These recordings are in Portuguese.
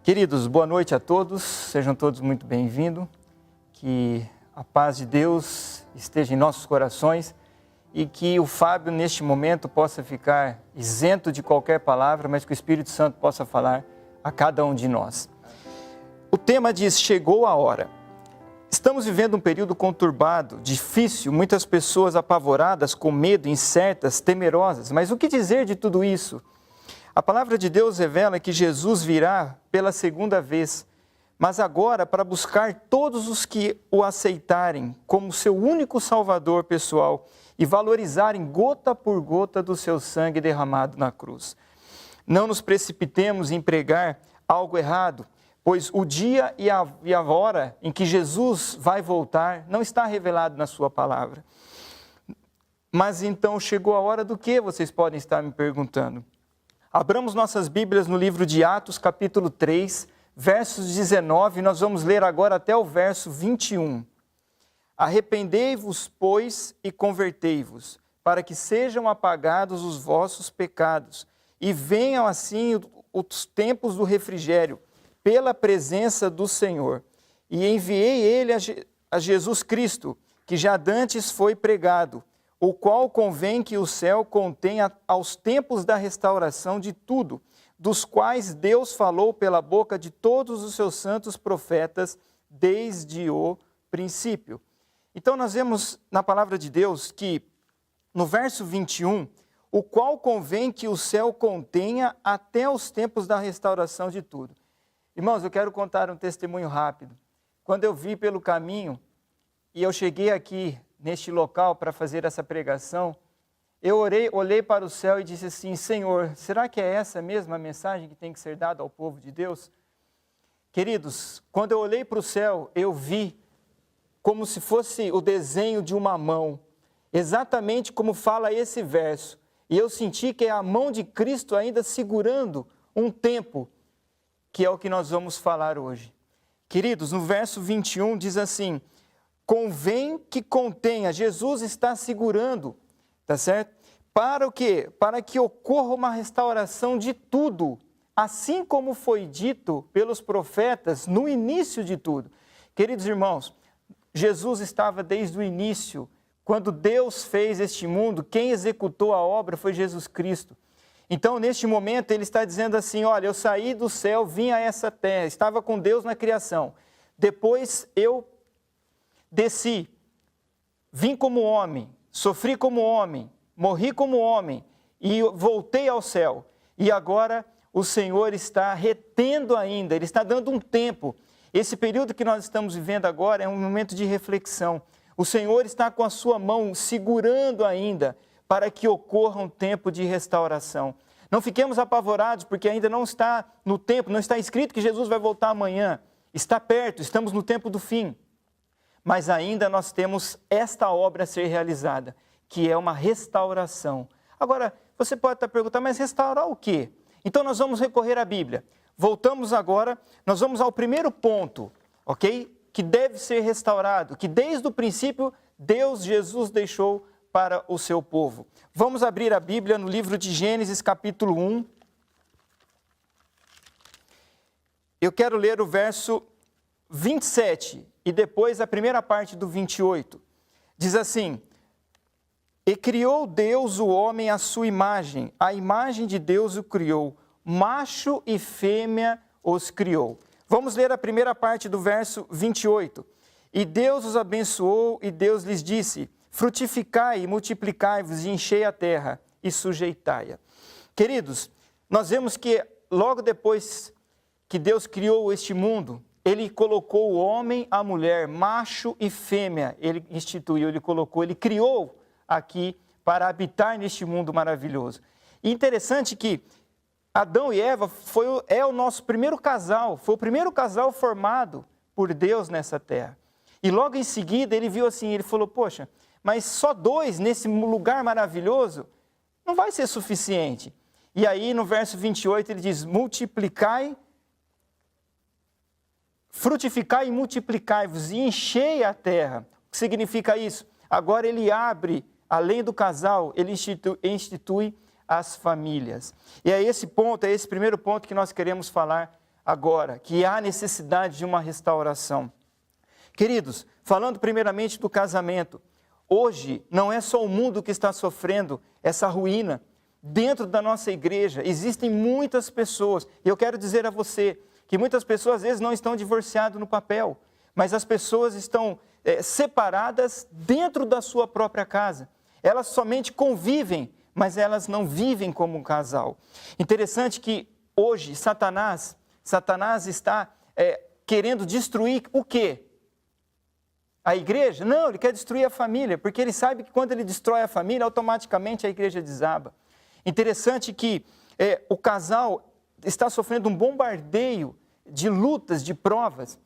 Queridos, boa noite a todos, sejam todos muito bem-vindos, que a paz de Deus esteja em nossos corações e que o Fábio, neste momento, possa ficar isento de qualquer palavra, mas que o Espírito Santo possa falar a cada um de nós. O tema diz, chegou a hora. Estamos vivendo um período conturbado, difícil, muitas pessoas apavoradas, com medo, incertas, temerosas, mas o que dizer de tudo isso? A palavra de Deus revela que Jesus virá pela segunda vez, mas agora para buscar todos os que o aceitarem como seu único Salvador pessoal e valorizarem gota por gota do seu sangue derramado na cruz. Não nos precipitemos em pregar algo errado, pois o dia e a hora em que Jesus vai voltar não está revelado na sua palavra. Mas então chegou a hora do que? Vocês podem estar me perguntando. Abramos nossas Bíblias no livro de Atos, capítulo 3, versos 19, nós vamos ler agora até o verso 21. Arrependei-vos, pois, e convertei-vos, para que sejam apagados os vossos pecados, e venham assim os tempos do refrigério, pela presença do Senhor. E enviei ele a Jesus Cristo, que já dantes foi pregado, o qual convém que o céu contenha aos tempos da restauração de tudo, dos quais Deus falou pela boca de todos os seus santos profetas desde o princípio. Então nós vemos na palavra de Deus que no verso 21, o qual convém que o céu contenha até os tempos da restauração de tudo. Irmãos, eu quero contar um testemunho rápido. Quando eu vi pelo caminho e eu cheguei aqui neste local para fazer essa pregação, eu olhei para o céu e disse assim, Senhor, será que é essa mesma mensagem que tem que ser dada ao povo de Deus? Queridos, quando eu olhei para o céu, eu vi como se fosse o desenho de uma mão, exatamente como fala esse verso, e eu senti que é a mão de Cristo ainda segurando um tempo, que é o que nós vamos falar hoje. Queridos, no verso 21 diz assim, convém que contenha, Jesus está segurando, tá certo? Para o quê? Para que ocorra uma restauração de tudo, assim como foi dito pelos profetas no início de tudo. Queridos irmãos, Jesus estava desde o início, quando Deus fez este mundo, quem executou a obra foi Jesus Cristo. Então, neste momento, ele está dizendo assim, olha, eu saí do céu, vim a essa terra, estava com Deus na criação. Depois eu desci, vim como homem, sofri como homem, morri como homem e voltei ao céu. E agora o Senhor está retendo ainda, Ele está dando um tempo. Esse período que nós estamos vivendo agora é um momento de reflexão. O Senhor está com a sua mão segurando ainda para que ocorra um tempo de restauração. Não fiquemos apavorados porque ainda não está no tempo, não está escrito que Jesus vai voltar amanhã. Está perto, estamos no tempo do fim. Mas ainda nós temos esta obra a ser realizada, que é uma restauração. Agora, você pode estar perguntando, mas restaurar o quê? Então nós vamos recorrer à Bíblia. Voltamos agora, nós vamos ao primeiro ponto, ok? Que deve ser restaurado, que desde o princípio Deus, Jesus, deixou para o seu povo. Vamos abrir a Bíblia no livro de Gênesis, capítulo 1. Eu quero ler o verso 27 e depois a primeira parte do 28. Diz assim, e criou Deus o homem à sua imagem, a imagem de Deus o criou, macho e fêmea os criou. Vamos ler a primeira parte do verso 28. E Deus os abençoou e Deus lhes disse, frutificai e multiplicai-vos e enchei a terra e sujeitai-a. Queridos, nós vemos que logo depois que Deus criou este mundo, Ele colocou o homem, a mulher, macho e fêmea, Ele instituiu, Ele colocou, Ele criou aqui para habitar neste mundo maravilhoso. E interessante que Adão e Eva é o nosso primeiro casal, foi o primeiro casal formado por Deus nessa terra. E logo em seguida ele viu assim, ele falou, poxa, mas só dois nesse lugar maravilhoso não vai ser suficiente. E aí no verso 28 ele diz, frutificai e multiplicai-vos e enchei a terra. O que significa isso? Agora ele abre, além do casal, ele institui as famílias. E é esse ponto, é esse primeiro ponto que nós queremos falar agora que há necessidade de uma restauração. Queridos, falando primeiramente do casamento, hoje não é só o mundo que está sofrendo essa ruína. Dentro da nossa igreja existem muitas pessoas, e eu quero dizer a você que muitas pessoas às vezes não estão divorciadas no papel, mas as pessoas estão separadas dentro da sua própria casa. Elas somente convivem, mas elas não vivem como um casal. Interessante que hoje Satanás está querendo destruir o quê? A igreja? Não, ele quer destruir a família, porque ele sabe que quando ele destrói a família, automaticamente a igreja desaba. Interessante que o casal está sofrendo um bombardeio de lutas, de provas.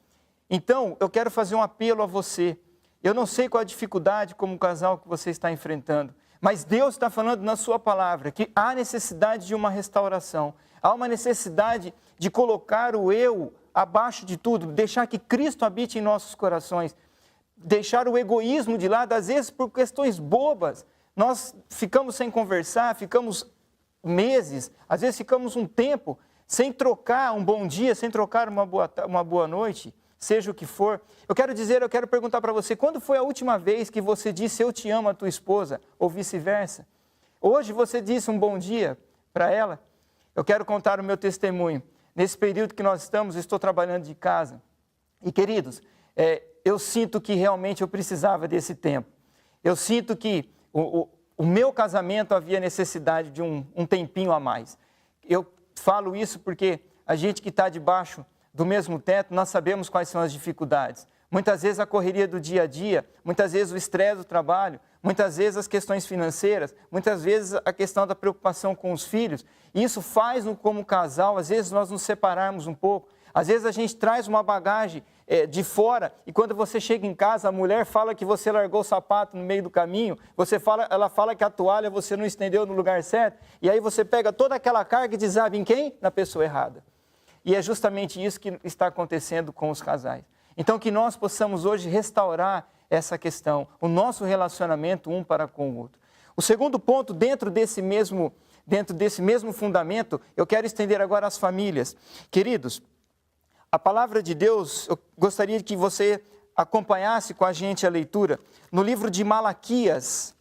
Então, eu quero fazer um apelo a você. Eu não sei qual a dificuldade como casal que você está enfrentando, mas Deus está falando na sua palavra que há necessidade de uma restauração. Há uma necessidade de colocar o eu abaixo de tudo, deixar que Cristo habite em nossos corações. Deixar o egoísmo de lado, às vezes por questões bobas. Nós ficamos sem conversar, ficamos meses, às vezes ficamos um tempo sem trocar um bom dia, sem trocar uma boa noite, seja o que for. Eu quero perguntar para você, quando foi a última vez que você disse eu te amo a tua esposa, ou vice-versa? Hoje você disse um bom dia para ela? Eu quero contar o meu testemunho. Nesse período que nós estamos, estou trabalhando de casa. E queridos, eu sinto que realmente eu precisava desse tempo. Eu sinto que o meu casamento havia necessidade de um tempinho a mais. Eu falo isso porque a gente que está debaixo do mesmo teto, nós sabemos quais são as dificuldades. Muitas vezes a correria do dia a dia, muitas vezes o estresse do trabalho, muitas vezes as questões financeiras, muitas vezes a questão da preocupação com os filhos. Isso faz, como casal, às vezes nós nos separarmos um pouco. Às vezes a gente traz uma bagagem de fora e quando você chega em casa, a mulher fala que você largou o sapato no meio do caminho, ela fala que a toalha você não estendeu no lugar certo, e aí você pega toda aquela carga e desaba em quem? Na pessoa errada. E é justamente isso que está acontecendo com os casais. Então que nós possamos hoje restaurar essa questão, o nosso relacionamento um para com o outro. O segundo ponto, dentro desse mesmo fundamento, eu quero estender agora às famílias. Queridos, a palavra de Deus, eu gostaria que você acompanhasse com a gente a leitura. No livro de Malaquias,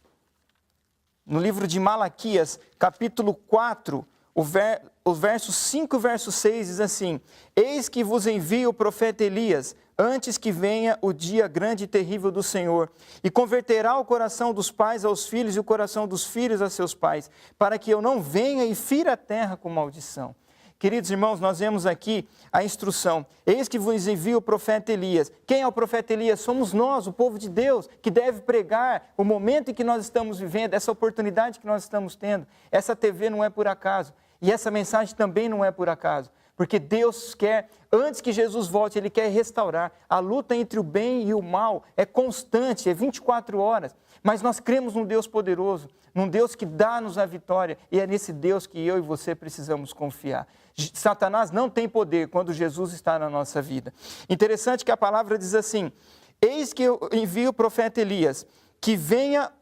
capítulo 4, o verso 5 e o verso 6 diz assim: Eis que vos envio o profeta Elias, antes que venha o dia grande e terrível do Senhor, e converterá o coração dos pais aos filhos e o coração dos filhos a seus pais, para que eu não venha e fira a terra com maldição. Queridos irmãos, nós vemos aqui a instrução. Eis que vos envio o profeta Elias. Quem é o profeta Elias? Somos nós, o povo de Deus, que deve pregar o momento em que nós estamos vivendo, essa oportunidade que nós estamos tendo. Essa TV não é por acaso. E essa mensagem também não é por acaso. Porque Deus quer, antes que Jesus volte, Ele quer restaurar. A luta entre o bem e o mal é constante, é 24 horas. Mas nós cremos num Deus poderoso, num Deus que dá-nos a vitória. E é nesse Deus que eu e você precisamos confiar. Satanás não tem poder quando Jesus está na nossa vida. Interessante que a palavra diz assim: Eis que eu envio o profeta Elias, que venha,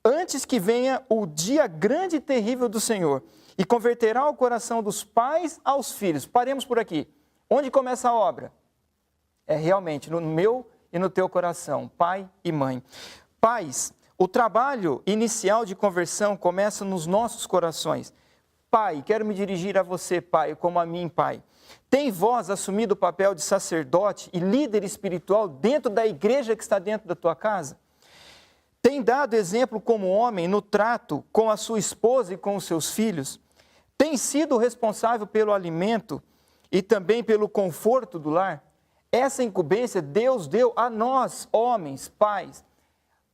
antes que venha o dia grande e terrível do Senhor, e converterá o coração dos pais aos filhos. Paremos por aqui. Onde começa a obra? É realmente no meu e no teu coração, pai e mãe. Pais, o trabalho inicial de conversão começa nos nossos corações. Pai, quero me dirigir a você, pai, como a mim, pai. Tem vós assumido o papel de sacerdote e líder espiritual dentro da igreja que está dentro da tua casa? Tem dado exemplo como homem no trato com a sua esposa e com os seus filhos? Tem sido responsável pelo alimento e também pelo conforto do lar? Essa incumbência Deus deu a nós, homens, pais.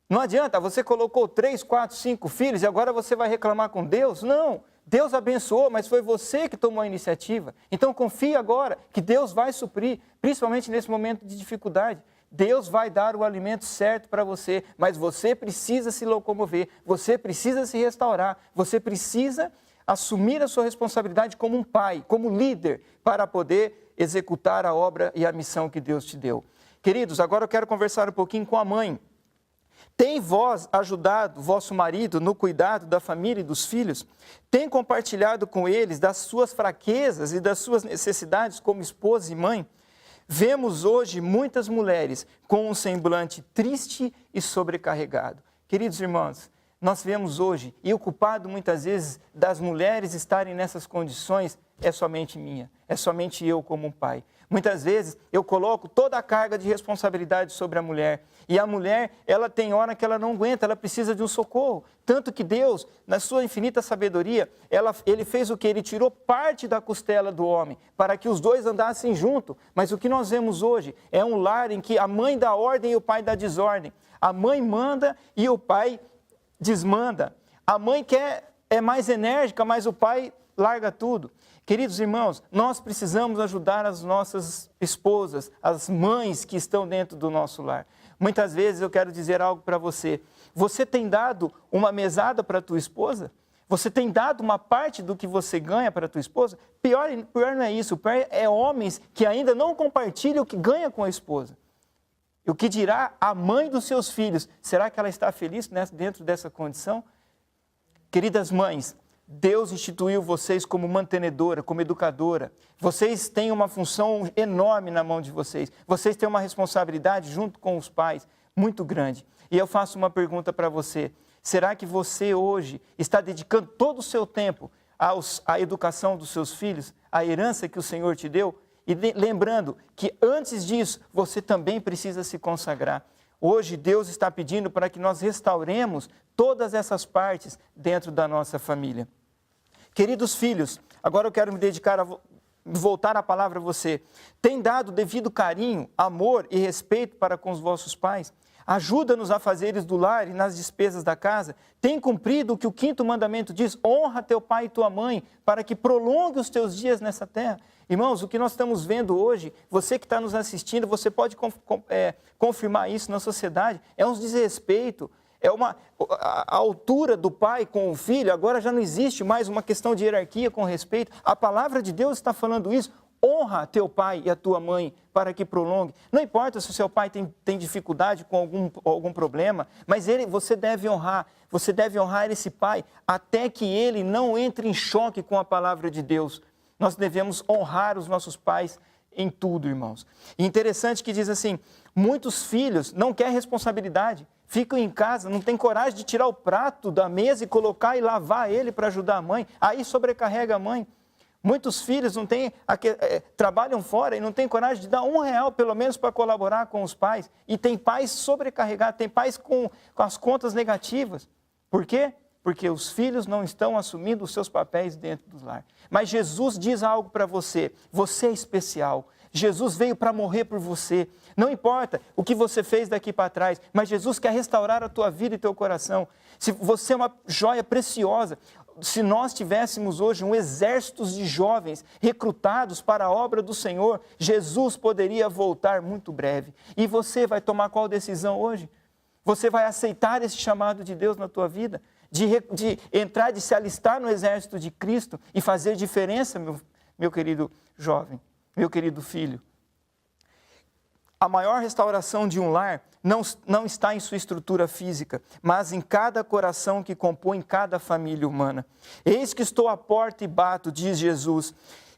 Não adianta, você colocou 3, 4, 5 filhos e agora você vai reclamar com Deus? Não, Deus abençoou, mas foi você que tomou a iniciativa. Então confie agora que Deus vai suprir, principalmente nesse momento de dificuldade. Deus vai dar o alimento certo para você, mas você precisa se locomover, você precisa se restaurar, você precisa assumir a sua responsabilidade como um pai, como líder, para poder executar a obra e a missão que Deus te deu. Queridos, agora eu quero conversar um pouquinho com a mãe. Tem vós ajudado vosso marido no cuidado da família e dos filhos? Tem compartilhado com eles das suas fraquezas e das suas necessidades como esposa e mãe? Vemos hoje muitas mulheres com um semblante triste e sobrecarregado. Queridos irmãos, nós vemos hoje, e o culpado muitas vezes das mulheres estarem nessas condições é somente minha, é somente eu como um pai. Muitas vezes eu coloco toda a carga de responsabilidade sobre a mulher, e a mulher, ela tem hora que ela não aguenta, ela precisa de um socorro. Tanto que Deus, na sua infinita sabedoria, Ele fez o que? Ele tirou parte da costela do homem, para que os dois andassem juntos. Mas o que nós vemos hoje é um lar em que a mãe dá ordem e o pai dá desordem. A mãe manda e o pai desmanda. A mãe é mais enérgica, mas o pai larga tudo. Queridos irmãos, nós precisamos ajudar as nossas esposas, as mães que estão dentro do nosso lar. Muitas vezes eu quero dizer algo para você. Você tem dado uma mesada para a tua esposa? Você tem dado uma parte do que você ganha para a tua esposa? Pior não é isso, pior é homens que ainda não compartilham o que ganha com a esposa. E o que dirá a mãe dos seus filhos? Será que ela está feliz dentro dessa condição? Queridas mães, Deus instituiu vocês como mantenedora, como educadora. Vocês têm uma função enorme na mão de vocês. Vocês têm uma responsabilidade junto com os pais muito grande. E eu faço uma pergunta para você. Será que você hoje está dedicando todo o seu tempo à educação dos seus filhos, à herança que o Senhor te deu? E lembrando que antes disso, você também precisa se consagrar. Hoje Deus está pedindo para que nós restauremos todas essas partes dentro da nossa família. Queridos filhos, agora eu quero me dedicar a voltar a palavra a você. Tem dado devido carinho, amor e respeito para com os vossos pais? Ajuda-nos a fazeres do lar e nas despesas da casa. Tem cumprido o que o 5º mandamento diz: honra teu pai e tua mãe, para que prolongue os teus dias nessa terra. Irmãos, o que nós estamos vendo hoje, você que está nos assistindo, você pode confirmar isso na sociedade, é um desrespeito. A altura do pai com o filho, agora já não existe mais uma questão de hierarquia com respeito. A palavra de Deus está falando isso. Honra teu pai e a tua mãe para que prolongue. Não importa se o seu pai tem dificuldade com algum problema, mas você deve honrar esse pai até que ele não entre em choque com a palavra de Deus. Nós devemos honrar os nossos pais em tudo, irmãos. E interessante que diz assim, muitos filhos não querem responsabilidade, ficam em casa, não têm coragem de tirar o prato da mesa e colocar e lavar ele para ajudar a mãe, aí sobrecarrega a mãe. Muitos filhos trabalham fora e não têm coragem de dar R$1 pelo menos para colaborar com os pais. E tem pais sobrecarregados, tem pais com as contas negativas. Por quê? Porque os filhos não estão assumindo os seus papéis dentro do lar. Mas Jesus diz algo para você, você é especial. Jesus veio para morrer por você. Não importa o que você fez daqui para trás, mas Jesus quer restaurar a tua vida e teu coração. Se você é uma joia preciosa, se nós tivéssemos hoje um exército de jovens recrutados para a obra do Senhor, Jesus poderia voltar muito breve. E você vai tomar qual decisão hoje? Você vai aceitar esse chamado de Deus na tua vida? De entrar, de se alistar no exército de Cristo e fazer diferença, meu querido jovem, meu querido filho? A maior restauração de um lar não está em sua estrutura física, mas em cada coração que compõe cada família humana. Eis que estou à porta e bato, diz Jesus.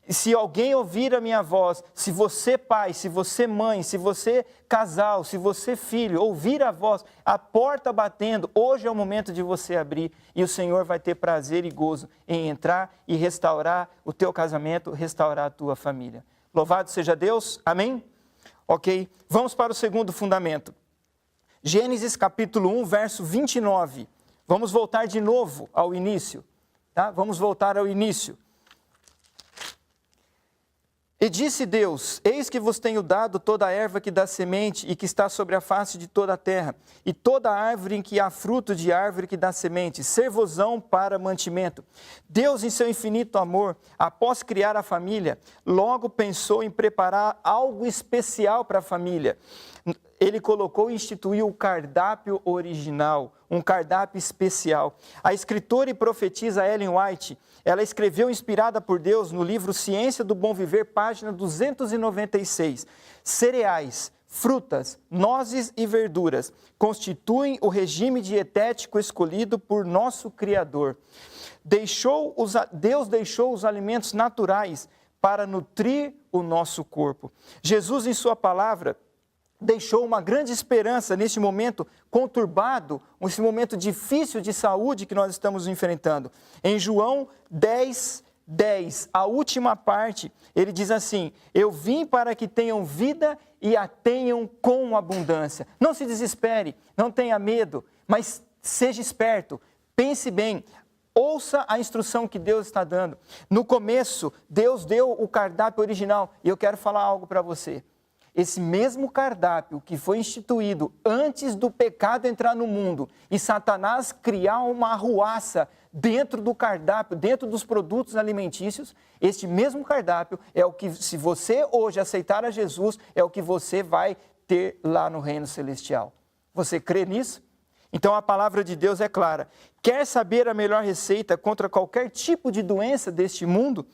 E se alguém ouvir a minha voz, se você pai, se você mãe, se você casal, se você filho, ouvir a voz, a porta batendo, hoje é o momento de você abrir e o Senhor vai ter prazer e gozo em entrar e restaurar o teu casamento, restaurar a tua família. Louvado seja Deus, amém? Ok, vamos para o segundo fundamento. Gênesis capítulo 1, verso 29. Vamos voltar de novo ao início, tá? Vamos voltar ao início. E disse Deus, eis que vos tenho dado toda a erva que dá semente e que está sobre a face de toda a terra, e toda árvore em que há fruto de árvore que dá semente, ser-vos-ão para mantimento. Deus, em seu infinito amor, após criar a família, logo pensou em preparar algo especial para a família. Ele colocou e instituiu o cardápio original, um cardápio especial. A escritora e profetisa Ellen White, ela escreveu, inspirada por Deus, no livro Ciência do Bom Viver, página 296. Cereais, frutas, nozes e verduras constituem o regime dietético escolhido por nosso Criador. Deus deixou os alimentos naturais para nutrir o nosso corpo. Jesus, em sua palavra, deixou uma grande esperança neste momento conturbado, nesse momento difícil de saúde que nós estamos enfrentando. Em João 10, a última parte, ele diz assim: eu vim para que tenham vida e a tenham com abundância. Não se desespere, não tenha medo, mas seja esperto, pense bem, ouça a instrução que Deus está dando. No começo, Deus deu o cardápio original, e eu quero falar algo para você. Esse mesmo cardápio que foi instituído antes do pecado entrar no mundo e Satanás criar uma arruaça dentro do cardápio, dentro dos produtos alimentícios, este mesmo cardápio é o que, se você hoje aceitar a Jesus, é o que você vai ter lá no reino celestial. Você crê nisso? Então a palavra de Deus é clara. Quer saber a melhor receita contra qualquer tipo de doença deste mundo?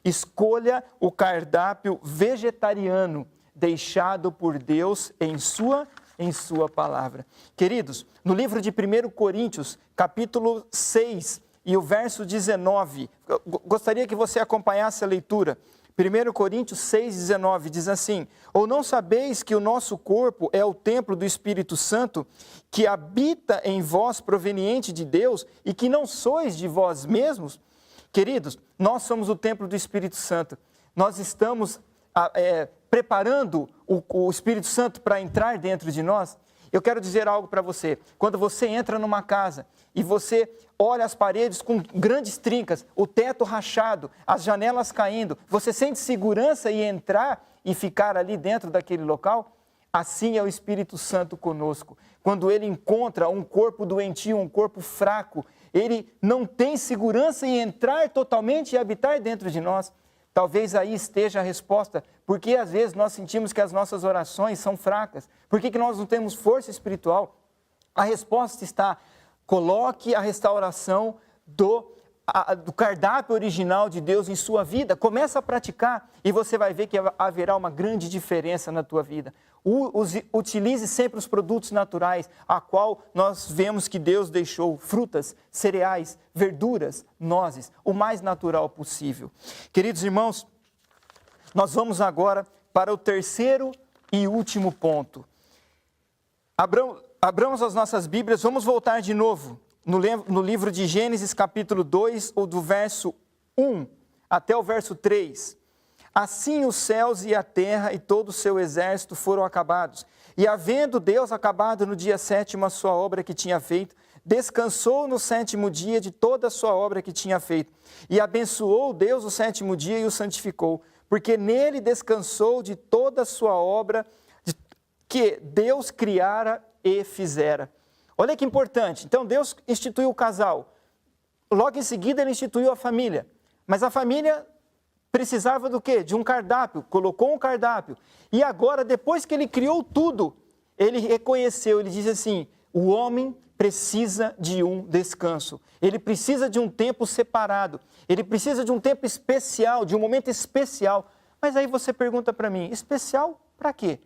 Escolha o cardápio vegetariano deixado por Deus em sua palavra. Queridos, no livro de 1 Coríntios, capítulo 6 e o verso 19, eu gostaria que você acompanhasse a leitura. 1 Coríntios 6, 19 diz assim: ou não sabeis que o nosso corpo é o templo do Espírito Santo, que habita em vós proveniente de Deus, e que não sois de vós mesmos? Queridos, nós somos o templo do Espírito Santo. Nós estamos preparando o Espírito Santo para entrar dentro de nós. Eu quero dizer algo para você. Quando você entra numa casa e você olha as paredes com grandes trincas, o teto rachado, as janelas caindo, você sente segurança em entrar e ficar ali dentro daquele local? Assim é o Espírito Santo conosco. Quando ele encontra um corpo doentio, um corpo fraco, ele não tem segurança em entrar totalmente e habitar dentro de nós. Talvez aí esteja a resposta, porque às vezes nós sentimos que as nossas orações são fracas. Por que nós não temos força espiritual? A resposta está: coloque a restauração do cardápio original de Deus em sua vida. Comece a praticar e você vai ver que haverá uma grande diferença na tua vida. Utilize sempre os produtos naturais, a qual nós vemos que Deus deixou: frutas, cereais, verduras, nozes, o mais natural possível. Queridos irmãos, nós vamos agora para o terceiro e último ponto. Abramos as nossas Bíblias, vamos voltar de novo no livro de Gênesis capítulo 2, ou do verso 1 até o verso 3. Assim os céus e a terra e todo o seu exército foram acabados. E havendo Deus acabado no dia 7º a sua obra que tinha feito, descansou no 7º dia de toda a sua obra que tinha feito. E abençoou Deus o 7º dia e o santificou, porque nele descansou de toda a sua obra que Deus criara e fizera. Olha que importante. Então Deus instituiu o casal. Logo em seguida ele instituiu a família. Mas a família precisava do quê? De um cardápio, colocou um cardápio. E agora, depois que ele criou tudo, ele reconheceu, ele diz assim: o homem precisa de um descanso. Ele precisa de um tempo separado. Ele precisa de um tempo especial, de um momento especial. Mas aí você pergunta para mim: especial para quê?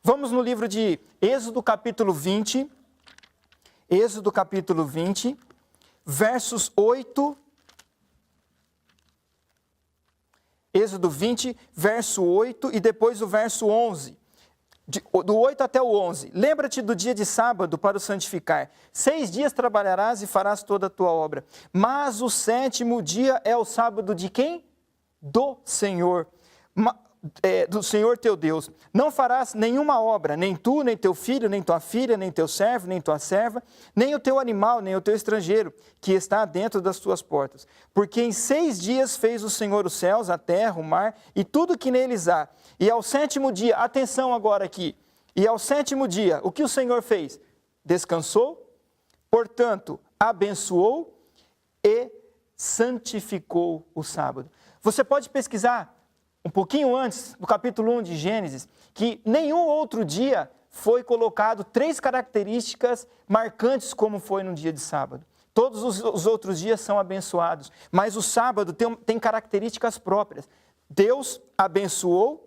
Vamos no livro de Êxodo capítulo 20. Êxodo capítulo 20, versos 8... Êxodo 20, verso 8 e depois o verso 11. Do 8 até o 11. Lembra-te do dia de sábado para o santificar. 6 dias trabalharás e farás toda a tua obra. Mas o 7º dia é o sábado de quem? Do Senhor. Do Senhor teu Deus. Não farás nenhuma obra, nem tu, nem teu filho, nem tua filha, nem teu servo, nem tua serva, nem o teu animal, nem o teu estrangeiro, que está dentro das tuas portas. Porque em 6 dias fez o Senhor os céus, a terra, o mar e tudo que neles há. E ao 7º dia, atenção agora aqui, e ao 7º dia, o que o Senhor fez? Descansou, portanto, abençoou e santificou o sábado. Você pode pesquisar um pouquinho antes, no capítulo 1 de Gênesis, que nenhum outro dia foi colocado 3 características marcantes como foi no dia de sábado. Todos os outros dias são abençoados, mas o sábado tem características próprias. Deus abençoou,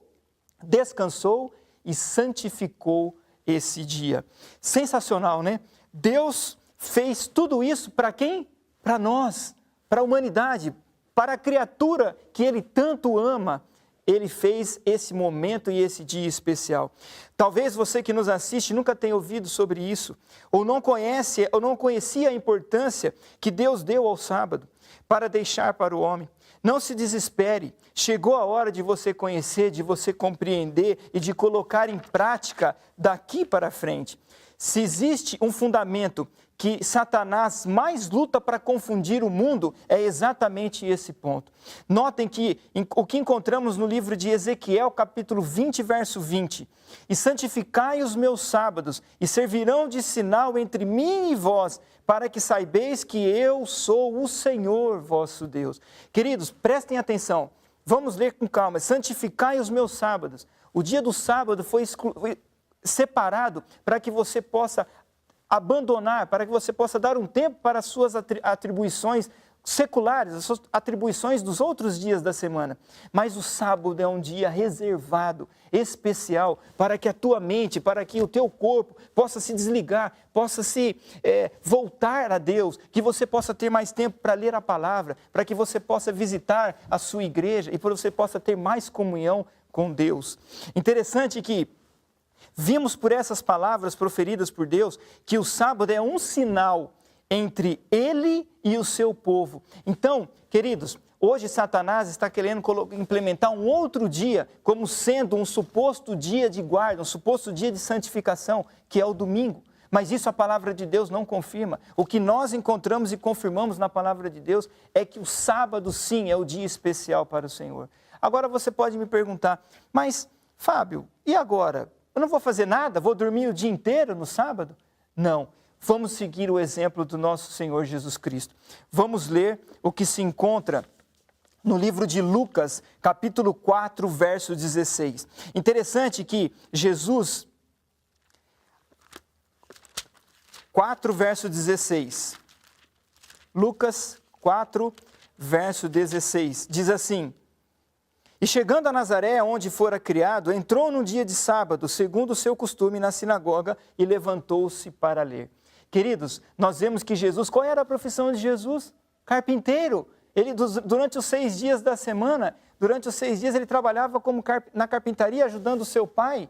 descansou e santificou esse dia. Sensacional, né? Deus fez tudo isso para quem? Para nós, para a humanidade, para a criatura que Ele tanto ama. Ele fez esse momento e esse dia especial. Talvez você que nos assiste nunca tenha ouvido sobre isso, ou não conhecia a importância que Deus deu ao sábado para deixar para o homem. Não se desespere, chegou a hora de você conhecer, de você compreender e de colocar em prática daqui para frente. Se existe um fundamento que Satanás mais luta para confundir o mundo, é exatamente esse ponto. Notem que o que encontramos no livro de Ezequiel, capítulo 20, verso 20. E santificai os meus sábados, e servirão de sinal entre mim e vós, para que saibeis que eu sou o Senhor vosso Deus. Queridos, prestem atenção, vamos ler com calma. Santificai os meus sábados. O dia do sábado foi separado para que você possa abandonar, para que você possa dar um tempo para as suas atribuições seculares, as suas atribuições dos outros dias da semana. Mas o sábado é um dia reservado, especial, para que a tua mente, para que o teu corpo possa se desligar, possa se voltar a Deus, que você possa ter mais tempo para ler a palavra, para que você possa visitar a sua igreja e para que você possa ter mais comunhão com Deus. Interessante que vimos por essas palavras proferidas por Deus que o sábado é um sinal entre Ele e o seu povo. Então, queridos, hoje Satanás está querendo implementar um outro dia como sendo um suposto dia de guarda, um suposto dia de santificação, que é o domingo. Mas isso a palavra de Deus não confirma. O que nós encontramos e confirmamos na palavra de Deus é que o sábado, sim, é o dia especial para o Senhor. Agora você pode me perguntar, mas Fábio, e agora? Eu não vou fazer nada? Vou dormir o dia inteiro no sábado? Não. Vamos seguir o exemplo do nosso Senhor Jesus Cristo. Vamos ler o que se encontra no livro de Lucas, capítulo 4, verso 16. Interessante que Jesus, 4, verso 16. Lucas 4, verso 16. Diz assim: E chegando a Nazaré, onde fora criado, entrou num dia de sábado, segundo o seu costume, na sinagoga, e levantou-se para ler. Queridos, nós vemos que Jesus, qual era a profissão de Jesus? Carpinteiro. Ele, durante os 6 dias da semana, durante os 6 dias ele trabalhava na carpintaria, ajudando o seu pai.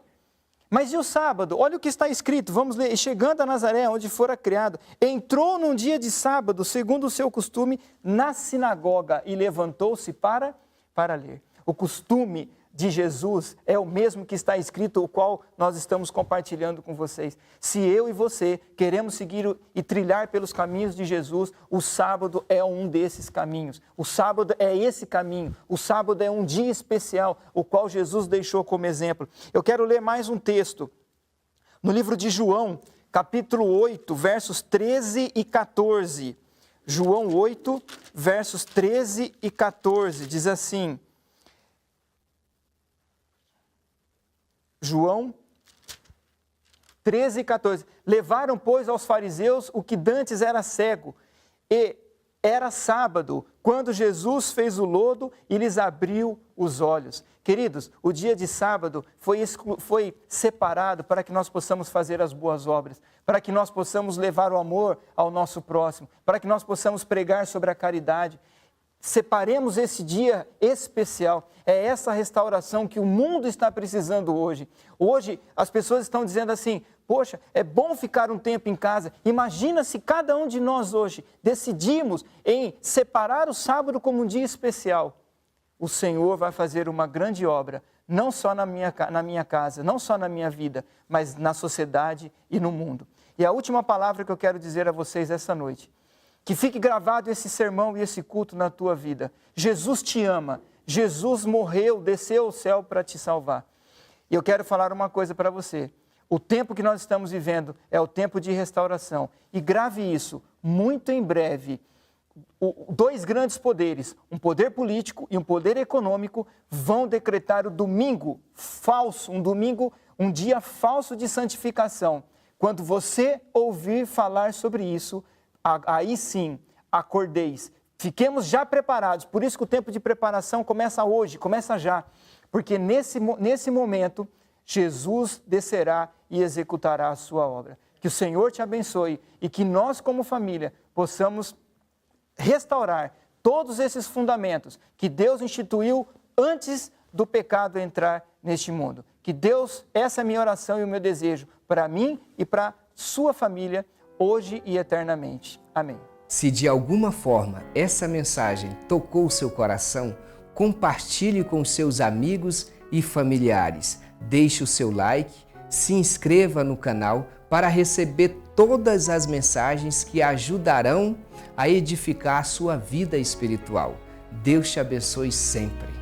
Mas e o sábado? Olha o que está escrito, vamos ler. E chegando a Nazaré, onde fora criado, entrou num dia de sábado, segundo o seu costume, na sinagoga, e levantou-se para ler. O costume de Jesus é o mesmo que está escrito, o qual nós estamos compartilhando com vocês. Se eu e você queremos seguir e trilhar pelos caminhos de Jesus, o sábado é um desses caminhos. O sábado é esse caminho. O sábado é um dia especial, o qual Jesus deixou como exemplo. Eu quero ler mais um texto. No livro de João, capítulo 8, versos 13 e 14. João 8, versos 13 e 14, diz assim... João 13 e 14. Levaram, pois, aos fariseus o que dantes era cego, e era sábado, quando Jesus fez o lodo e lhes abriu os olhos. Queridos, o dia de sábado foi separado para que nós possamos fazer as boas obras, para que nós possamos levar o amor ao nosso próximo, para que nós possamos pregar sobre a caridade. Separemos esse dia especial. É essa restauração que o mundo está precisando hoje. Hoje as pessoas estão dizendo assim: poxa, é bom ficar um tempo em casa. Imagina se cada um de nós hoje decidimos em separar o sábado como um dia especial. O Senhor vai fazer uma grande obra, não só na minha casa, não só na minha vida, mas na sociedade e no mundo. E a última palavra que eu quero dizer a vocês essa noite: que fique gravado esse sermão e esse culto na tua vida. Jesus te ama. Jesus morreu, desceu ao céu para te salvar. E eu quero falar uma coisa para você. O tempo que nós estamos vivendo é o tempo de restauração. E grave isso, muito em breve, 2 grandes poderes, um poder político e um poder econômico, vão decretar o domingo falso, um dia falso de santificação. Quando você ouvir falar sobre isso, aí sim, acordeis, fiquemos já preparados. Por isso que o tempo de preparação começa hoje, começa já, porque nesse momento, Jesus descerá e executará a sua obra. Que o Senhor te abençoe e que nós, como família, possamos restaurar todos esses fundamentos que Deus instituiu antes do pecado entrar neste mundo. Que Deus, essa é a minha oração e o meu desejo para mim e para sua família, hoje e eternamente. Amém. Se de alguma forma essa mensagem tocou o seu coração, compartilhe com seus amigos e familiares. Deixe o seu like, se inscreva no canal para receber todas as mensagens que ajudarão a edificar a sua vida espiritual. Deus te abençoe sempre.